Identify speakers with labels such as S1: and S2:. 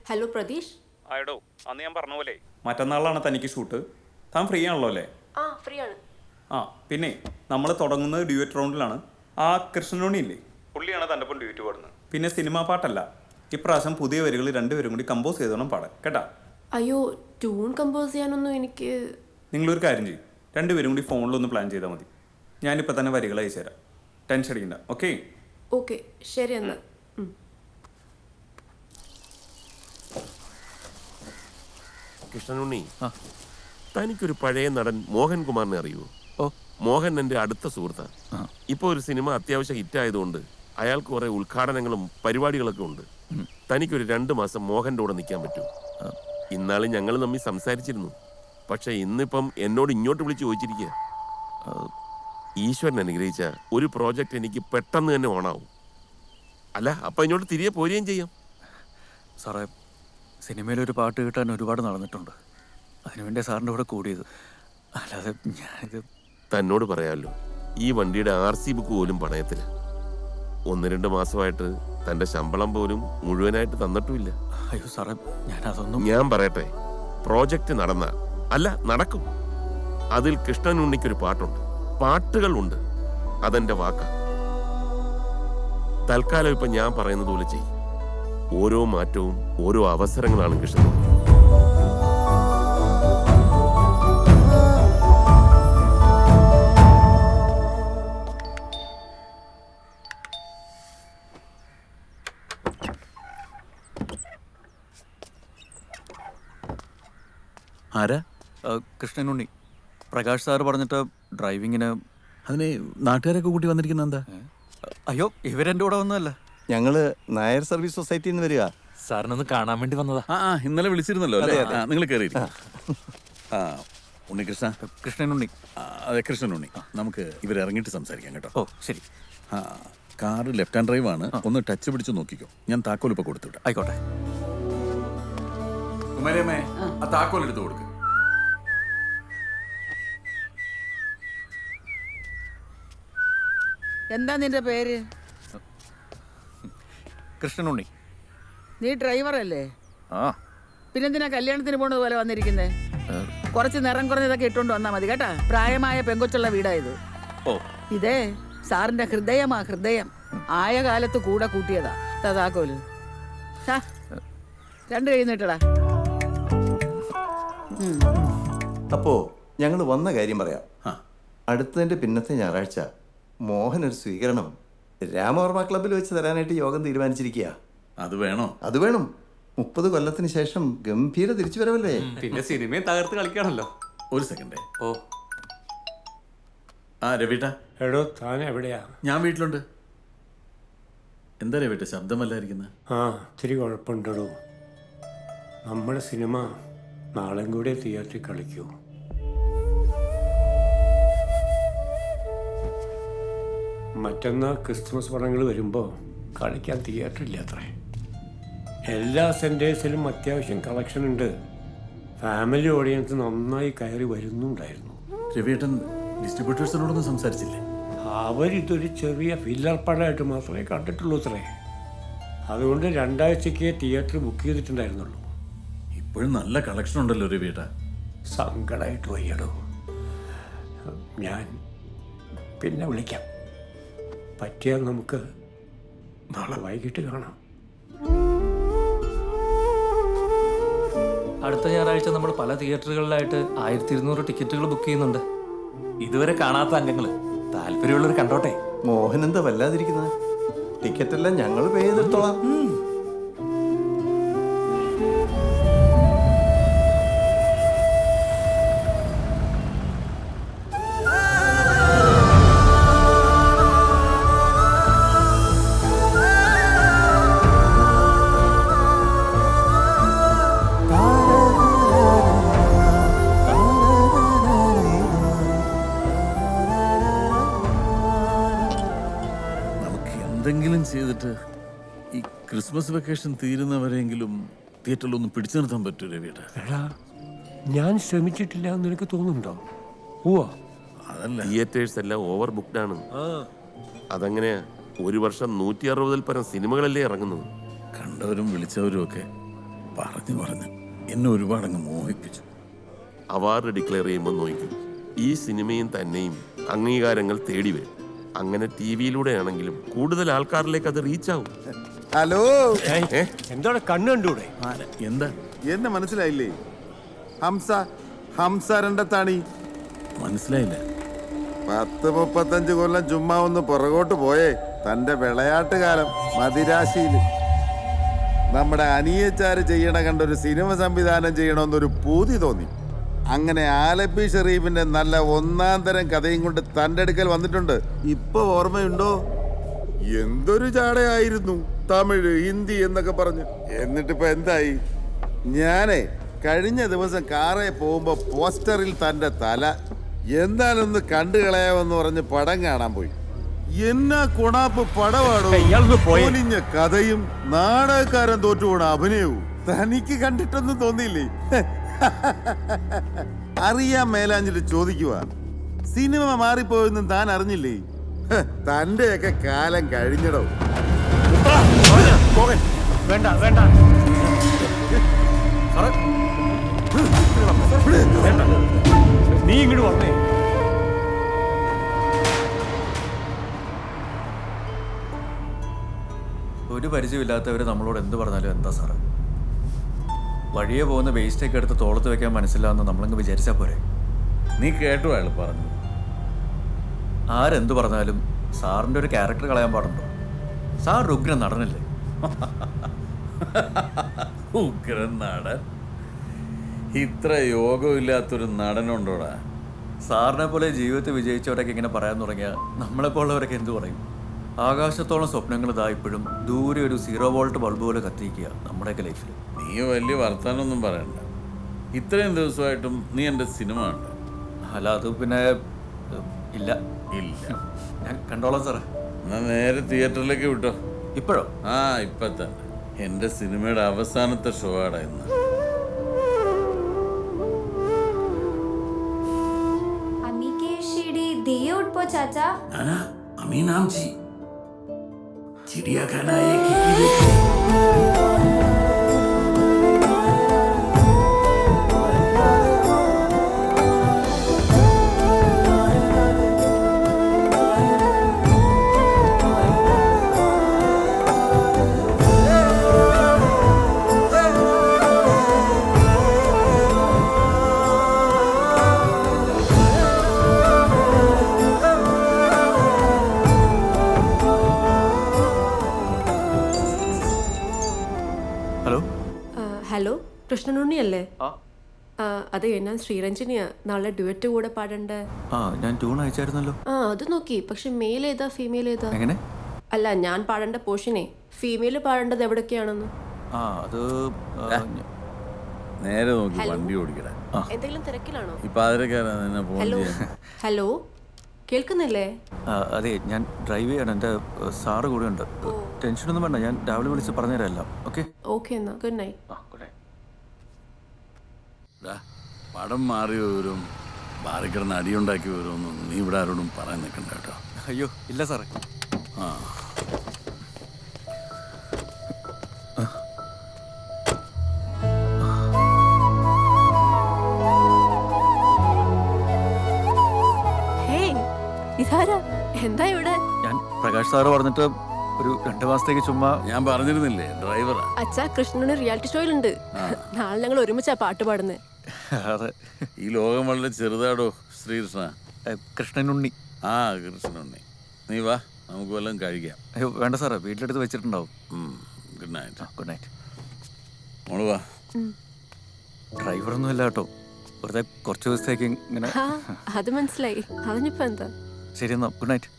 S1: Hello Pratheesh.
S2: ആയിടോ അന്ന് ഞാൻ പറഞ്ഞ പോലെ മറ്റന്നാളാണ് തനിക്ക് ഷൂട്ട്. താൻ ഫ്രീ ആണല്ലോ അല്ലേ?
S1: ആ ഫ്രീ ആണ്.
S2: ആ പിന്നെ നമ്മൾ തുടങ്ങുന്നത് ഡ്യൂറ്റ് റൗണ്ടിലാണ്. ആ കൃഷ്ണനോണി ഇല്ലേ, പുള്ളിയാണ് തൻ്റെ ഒപ്പം ഡ്യൂറ്റ് പാടുന്നത്. പിന്നെ സിനിമാ പാട്ടല്ല, ഇപ്രാവശ്യം പുതിയ വരികൾ രണ്ടുപേരും കൂടി കമ്പോസ് ചെയ്തോണം പാടാൻ കേട്ടാ.
S1: അയ്യോ, ട്യൂൺ കമ്പോസ് ചെയ്യാനൊന്നും എനിക്ക്.
S2: നിങ്ങളൊരു കാര്യം ചെയ്യും, രണ്ടുപേരും കൂടി ഫോണിലൊന്ന് പ്ലാൻ ചെയ്താൽ മതി. ഞാനിപ്പോൾ തന്നെ വരികൾ അയച്ചു തരാം, ടെൻഷൻ അടിക്കണ്ട. ഓക്കെ
S1: ഓക്കെ ശരി എന്നാൽ.
S3: കൃഷ്ണനുണ്ണി, തനിക്കൊരു പഴയ നടൻ മോഹൻകുമാറിനെ അറിയുമോ? മോഹൻ എൻ്റെ അടുത്ത സുഹൃത്താണ്. ഇപ്പോൾ ഒരു സിനിമ അത്യാവശ്യം ഹിറ്റായതുകൊണ്ട് അയാൾക്ക് കുറേ ഉദ്ഘാടനങ്ങളും പരിപാടികളൊക്കെ ഉണ്ട്. തനിക്കൊരു 2 മാസം മോഹൻ്റെ കൂടെ നിൽക്കാൻ പറ്റുമോ? ഇന്നാളും ഞങ്ങൾ തമ്മിൽ സംസാരിച്ചിരുന്നു. പക്ഷെ ഇന്നിപ്പം എന്നോട് ഇങ്ങോട്ട് വിളിച്ച് ചോദിച്ചിരിക്കുക. ഈശ്വരൻ അനുഗ്രഹിച്ച ഒരു പ്രോജക്റ്റ് എനിക്ക് പെട്ടെന്ന് തന്നെ ഓണാവും. അല്ല, അപ്പം ഇങ്ങോട്ട് തിരികെ പോരുകയും ചെയ്യാം.
S4: സാറേ, സിനിമയിലൊരു പാട്ട് കിട്ടാൻ ഒരുപാട് നടന്നിട്ടുണ്ട്. അതിനുവേണ്ടി സാറിൻ്റെ കൂടെ കൂടിയത്. അല്ലാതെ ഞാനിത്
S3: തന്നോട് പറയാമല്ലോ, ഈ വണ്ടിയുടെ RC ബുക്ക് പോലും പണയത്തില്ല. 1-2 മാസമായിട്ട് തൻ്റെ ശമ്പളം പോലും മുഴുവനായിട്ട് തന്നിട്ടുമില്ല.
S4: അയ്യോ സാറേ, ഞാനതൊന്നും.
S3: ഞാൻ പറയട്ടെ, പ്രോജക്റ്റ് നടക്കും. അതിൽ കൃഷ്ണനുണ്ണിക്കൊരു പാട്ടുണ്ട്, പാട്ടുകളുണ്ട്. അതെന്റെ വാക്കാ. തൽക്കാലം ഇപ്പൊ ഞാൻ പറയുന്നത് പോലെ ചെയ്യും. ഓരോ മാറ്റവും ഓരോ അവസരങ്ങളാണ് കൃഷ്ണൻ.
S4: ആരാ? കൃഷ്ണനുണ്ണി. പ്രകാശ് സാറ് പറഞ്ഞിട്ട് ഡ്രൈവിങ്ങിന്.
S5: അതിന് നാട്ടുകാരൊക്കെ കൂട്ടി വന്നിരിക്കുന്ന എന്താ?
S4: അയ്യോ, ഇവരെൻ്റെ കൂടെ വന്നതല്ല.
S6: ഞങ്ങള് നായർ സർവീസ് സൊസൈറ്റിയിൽ നിന്ന് വരിക.
S4: സാറിനൊന്ന് കാണാൻ വേണ്ടി വന്നതാ.
S5: ഇന്നലെ വിളിച്ചിരുന്നല്ലോ അല്ലേ? നിങ്ങൾ കയറി. ഉണ്ണികൃഷ്ണ.
S4: കൃഷ്ണനുണ്ണി.
S5: അതെ, കൃഷ്ണനുണ്ണി. നമുക്ക് ഇവരിറങ്ങിയിട്ട് സംസാരിക്കാം കേട്ടോ.
S4: ഓ ശരി.
S5: കാറ് ലെഫ്റ്റ് ഹാൻഡ് ഡ്രൈവ് ആണ്. ഒന്ന് ടച്ച് പിടിച്ച് നോക്കിക്കോ. ഞാൻ താക്കോൽ ഇപ്പൊ കൊടുത്തുവിടാം.
S4: ആയിക്കോട്ടെ.
S5: കുമാരിയമ്മേ, ആ താക്കോൽ എടുത്ത് കൊടുക്ക്.
S7: എന്താ നിന്റെ പേര്?
S4: കൃഷ്ണനുണ്ണി.
S7: നീ ഡ്രൈവറല്ലേ?
S4: ആ.
S7: പിന്നെന്തിനാ കല്യാണത്തിന് പോണത് പോലെ വന്നിരിക്കുന്നേ? കുറച്ച് നിറം കുറഞ്ഞതൊക്കെ ഇട്ടുകൊണ്ട് വന്നാ മതി കേട്ടാ. പ്രായമായ പെങ്കൊച്ചുള്ള വീടായത്.
S4: ഓ,
S7: ഇതേ സാറിന്റെ ഹൃദയമാ, ഹൃദയം. ആയ കാലത്ത് കൂടെ കൂട്ടിയതാ. താക്കോല് 2 കൈ നീട്ടടാ.
S6: അപ്പോ ഞങ്ങൾ വന്ന കാര്യം പറയാം. അടുത്തതിന്റെ പിന്നത്തെ ഞായറാഴ്ച മോഹൻ ഒരു സ്വീകരണം രാമവർമ്മ ക്ലബ്ബിൽ വെച്ച് തരാനായിട്ട് യോഗം തീരുമാനിച്ചിരിക്കുക.
S5: അത് വേണോ?
S6: അത് വേണം. 30 കൊല്ലത്തിന് ശേഷം ഗംഭീര തിരിച്ചു വരവല്ലേ.
S2: പിന്നെ സിനിമയും തകർത്ത് കളിക്കാണല്ലോ.
S5: ഒരു സെക്കൻഡേ. രവിട്ട.
S8: എടോ, താൻ എവിടെയാ?
S5: ഞാൻ വീട്ടിലുണ്ട്. എന്താ രവിട്ട ശബ്ദമല്ലായിരിക്കുന്നത്?
S8: ഇത്തിരി കുഴപ്പമുണ്ടോ. നമ്മുടെ സിനിമ നാളെയും കൂടെ തിയേറ്ററിൽ കളിക്കൂ. മറ്റന്നാൾ ക്രിസ്മസ് പടങ്ങൾ വരുമ്പോൾ കളിക്കാൻ തിയേറ്ററില്ല അത്രേ. എല്ലാ സെൻറ്റേഴ്സിലും അത്യാവശ്യം കളക്ഷൻ ഉണ്ട്. ഫാമിലി ഓഡിയൻസ് നന്നായി കയറി വരുന്നുണ്ടായിരുന്നു.
S5: രവിയേട്ടൻ ഡിസ്ട്രിബ്യൂട്ടേഴ്സിനോടൊന്നും സംസാരിച്ചില്ലേ?
S8: അവരിതൊരു ചെറിയ ഫില്ലർ പടമായിട്ട് മാത്രമേ കണ്ടിട്ടുള്ളൂ അത്രേ. അതുകൊണ്ട് 2 ആഴ്ചയ്ക്ക് തിയേറ്റർ ബുക്ക് ചെയ്തിട്ടുണ്ടായിരുന്നുള്ളൂ.
S5: ഇപ്പോഴും നല്ല കളക്ഷൻ ഉണ്ടല്ലോ രവിയേട്ട.
S8: സങ്കടമായിട്ട് വയ്യടോ. ഞാൻ പിന്നെ വിളിക്കാം. പറ്റിയാൽ നമുക്ക് നാളെ വൈകിട്ട് കാണാം.
S9: അടുത്ത ഞായറാഴ്ച നമ്മൾ പല തിയേറ്ററുകളിലായിട്ട് 1200 ടിക്കറ്റുകൾ ബുക്ക് ചെയ്യുന്നുണ്ട്. ഇതുവരെ കാണാത്ത അംഗങ്ങൾ താല്പര്യമുള്ളവർ കണ്ടോട്ടെ.
S6: മോഹൻ എന്താ വല്ലാതിരിക്കുന്നത്? ടിക്കറ്റ് എല്ലാം ഞങ്ങൾ പേ ചെയ്തെടുത്തോളാം.
S5: എന്തെങ്കിലും ചെയ്തിട്ട് ഈ ക്രിസ്മസ് വെക്കേഷൻ തീരുന്നവരെങ്കിലും തിയേറ്ററിലൊന്നും പിടിച്ചു നിർത്താൻ പറ്റൂ രവിയേട്ട.
S8: എടാ, ഞാൻ ശ്രമിച്ചിട്ടില്ല എന്ന് നിനക്ക് തോന്നുന്നുണ്ടോ?
S5: അതല്ല,
S3: തിയേറ്റേഴ്സ് എല്ലാം ഓവർ ബുക്ക്ഡ് ആണ്. അതങ്ങനെയാ. ഒരു വർഷം 160-ൽ പരം സിനിമകളല്ലേ ഇറങ്ങുന്നത്.
S5: കണ്ടവരും വിളിച്ചവരും ഒക്കെ പറഞ്ഞു എന്നെ ഒരുപാടങ്ങ് മോഹിപ്പിച്ചു.
S3: അവാർഡ് ഡിക്ലെയർ ചെയ്യുമ്പോൾ നോക്കും, ഈ സിനിമയും തന്നെയും അംഗീകാരങ്ങൾ തേടി വരും. അങ്ങനെ ടി വിയിലൂടെയാണെങ്കിലും കൂടുതൽ ആൾക്കാരിലേക്ക് അത് റീച്ച് ആവും.
S10: ഹലോ,
S8: എന്താണ് കണ്ണു കണ്ടൂടെ?
S5: എന്താ
S10: എന്നെ മനസ്സിലായില്ലേ? ഹംസ രണ്ടത്താണി.
S5: മനസ്സിലായില്ല.
S10: 30-35 കൊല്ലം ചുമ്മാ ഒന്ന് പുറകോട്ട് പോയേ. തന്റെ വിളയാട്ടുകാലം മദിരാശിയില് നമ്മുടെ അനിയച്ചാര് ചെയ്യണ കണ്ടൊരു സിനിമ സംവിധാനം ചെയ്യണമെന്നൊരു പൂതി തോന്നി. അങ്ങനെ ആലപ്പി ഷെറീഫിന്റെ നല്ല 1-ാം തരം കഥയും കൊണ്ട് തന്റെ അടുക്കൽ വന്നിട്ടുണ്ട്. ഇപ്പൊ ഓർമ്മയുണ്ടോ? എന്തൊരു ചാടയായിരുന്നു, തമിഴ് ഹിന്ദി എന്നൊക്കെ പറഞ്ഞു. എന്നിട്ടിപ്പോ എന്തായി? ഞാനേ കഴിഞ്ഞ ദിവസം കാറേ പോകുമ്പോ പോസ്റ്ററിൽ തന്റെ തല എന്താണെന്ന് കണ്ടു കളയാമെന്ന് പറഞ്ഞ് പടം കാണാൻ പോയി. എന്നാ കൊണാപ്പ് പടവാടോ! പൊലിഞ്ഞ കഥയും നാടകക്കാരൻ തോറ്റുപോണ അഭിനയവും തനിക്ക് കണ്ടിട്ടൊന്നും തോന്നിയില്ലേ? അറിയാൻ മേലാഞ്ഞിട്ട് ചോദിക്കുക, സിനിമ മാറിപ്പോയെന്നും താൻ അറിഞ്ഞില്ലേ? തന്റെയൊക്കെ കാലം കഴിഞ്ഞടോ.
S8: വേണ്ട വേണ്ട, നീ ഇങ്ങോട്ട് വന്നേ.
S4: ഒരു പരിചയമില്ലാത്തവർ നമ്മളോട് എന്ത് പറഞ്ഞാലും എന്താ സാറ്? വഴിയെ പോകുന്ന വേസ്റ്റൊക്കെ എടുത്ത് തോളത്ത് വെക്കാൻ മനസ്സില്ല എന്ന് നമ്മളങ്ങ് വിചാരിച്ചാൽ പോരെ?
S5: നീ കേട്ടോ അയാൾ പറഞ്ഞു?
S4: ആരെന്ത് പറഞ്ഞാലും സാറിൻ്റെ ഒരു ക്യാരക്ടർ കളയാൻ പാടുണ്ടോ? സാർ ഉഗ്രൻ നടനല്ലേ?
S5: ഉഗ്രൻ നടൻ? ഇത്ര യോഗമില്ലാത്തൊരു നടനുണ്ടോടാ?
S4: സാറിനെ പോലെ ജീവിതത്തിൽ വിജയിച്ചവരൊക്കെ ഇങ്ങനെ പറയാൻ തുടങ്ങിയാൽ നമ്മളെപ്പോലുള്ളവരൊക്കെ എന്ത് പറയും? ആകാശത്തോളം സ്വപ്നങ്ങൾ ഇതാ ഇപ്പോഴും ദൂരെ ഒരു 0 വോൾട്ട് ബൾബ് പോലെ കത്തിക്കുക നമ്മുടെയൊക്കെ ലൈഫിൽ.
S5: നീ വലിയ വർത്താനൊന്നും പറയണ്ട. ഇത്രയും ദിവസമായിട്ടും നീ എൻ്റെ സിനിമ ഉണ്ട്?
S4: അല്ല, അത് പിന്നെ ഇല്ല. ഞാൻ കണ്ടോളാം സാറേ.
S5: എന്നാ നേരെ തിയേറ്ററിലേക്ക് വിട്ടോ.
S4: ഇപ്പോഴോ?
S5: ആ, ഇപ്പം തന്നെ. എൻ്റെ സിനിമയുടെ അവസാനത്തെ ഷോ ആടാ ഇന്ന്.
S11: अम्मी के शीडी दिए उठ पो चाचा।
S5: नाना, अमी नाम जी चिड़ियाखाना एक ही देखो।
S4: ഹലോ,
S1: ഹലോ, കൃഷ്ണനുണ്ണിയല്ലേ? അതെ, ഞാൻ ശ്രീരഞ്ജനിയാ. നാളെ ഡ്യുവറ്റ് കൂടെ പാടണ്ട.
S4: ഞാൻ ട്യൂൺ അയച്ചായിരുന്നല്ലോ.
S1: അത് നോക്കി, പക്ഷെ മെയിൽ ഏതാ ഫീമെയിൽ ഏതാ?
S4: എങ്ങനെ?
S1: അല്ല, ഞാൻ പാടേണ്ട പോർഷനെ ഫീമെയിൽ പാടേണ്ടത് എവിടൊക്കെയാണെന്ന്.
S4: അത്
S5: നേരെ നോക്കി
S1: ഹലോ?
S5: വണ്ടി ഓടിക്കട.
S1: എന്തെങ്കിലും തിരക്കിലാണോ?
S5: ഇപ്പൊ അതിലേക്കാരാ നിന്നെ ഫോൺ
S1: ഹലോ
S5: ചെയ്യാൻ?
S1: ഹലോ, കേൾക്കുന്നില്ലേ?
S4: അതെ, ഞാൻ ഡ്രൈവ് ചെയ്യാണ്. എൻ്റെ സാറ് കൂടെ ഉണ്ട്. ടെൻഷനൊന്നും വേണ്ട, ഞാൻ രാവിലെ വിളിച്ച് പറഞ്ഞുതരാം എല്ലാം. ഓക്കെ
S1: ഓക്കെ, എന്നാ ഗുഡ് നൈറ്റ്.
S4: Good night.
S5: പടം മാറി വരും, ബാറിക്കിടന്ന് അടിയുണ്ടാക്കി വരുമെന്നും നീ ഇവിടെ ആരോടും പറയാൻ നിൽക്കണ്ട കേട്ടോ.
S4: അയ്യോ ഇല്ല സാറേ.
S5: ആ,
S1: ഹേയ്, ഇതാരാ? എന്താ ഇവിടെ?
S4: ഞാൻ പ്രകാശ് സാറ് പറഞ്ഞിട്ട് ഒരു 2 മാസത്തേക്ക് ചുമ്മാ.
S5: ഞാൻ പറഞ്ഞിരുന്നില്ലേ, ഡ്രൈവറാ.
S1: അച്ഛാ, കൃഷ്ണന് റിയാലിറ്റി ഷോയിലുണ്ട്. നാളെ ഞങ്ങൾ ഒരുമിച്ചാ പാട്ട് പാടുന്നത്.
S4: അതെ.
S5: ഈ ലോകം വളരെ ചെറുതാടോ ശ്രീകൃഷ്ണ.
S4: കൃഷ്ണനുണ്ണി.
S5: ആ, കൃഷ്ണനുണ്ണി. നീ വാ, നമുക്ക് വല്ലതും കഴിക്കാം.
S4: അയ്യോ വേണ്ട സാറേ, വീട്ടിലെടുത്ത് വെച്ചിട്ടുണ്ടാവും.
S5: Good night.
S4: Good night.
S5: മോള് വാ.
S4: ഡ്രൈവറൊന്നും ഇല്ല കേട്ടോ, വെറുതെ കുറച്ച് ദിവസത്തേക്ക് ഇങ്ങനെ.
S1: അത് മനസ്സിലായി. അതിനിപ്പോ എന്താ?
S4: ശരി എന്നാ, ഗുഡ് നൈറ്റ്.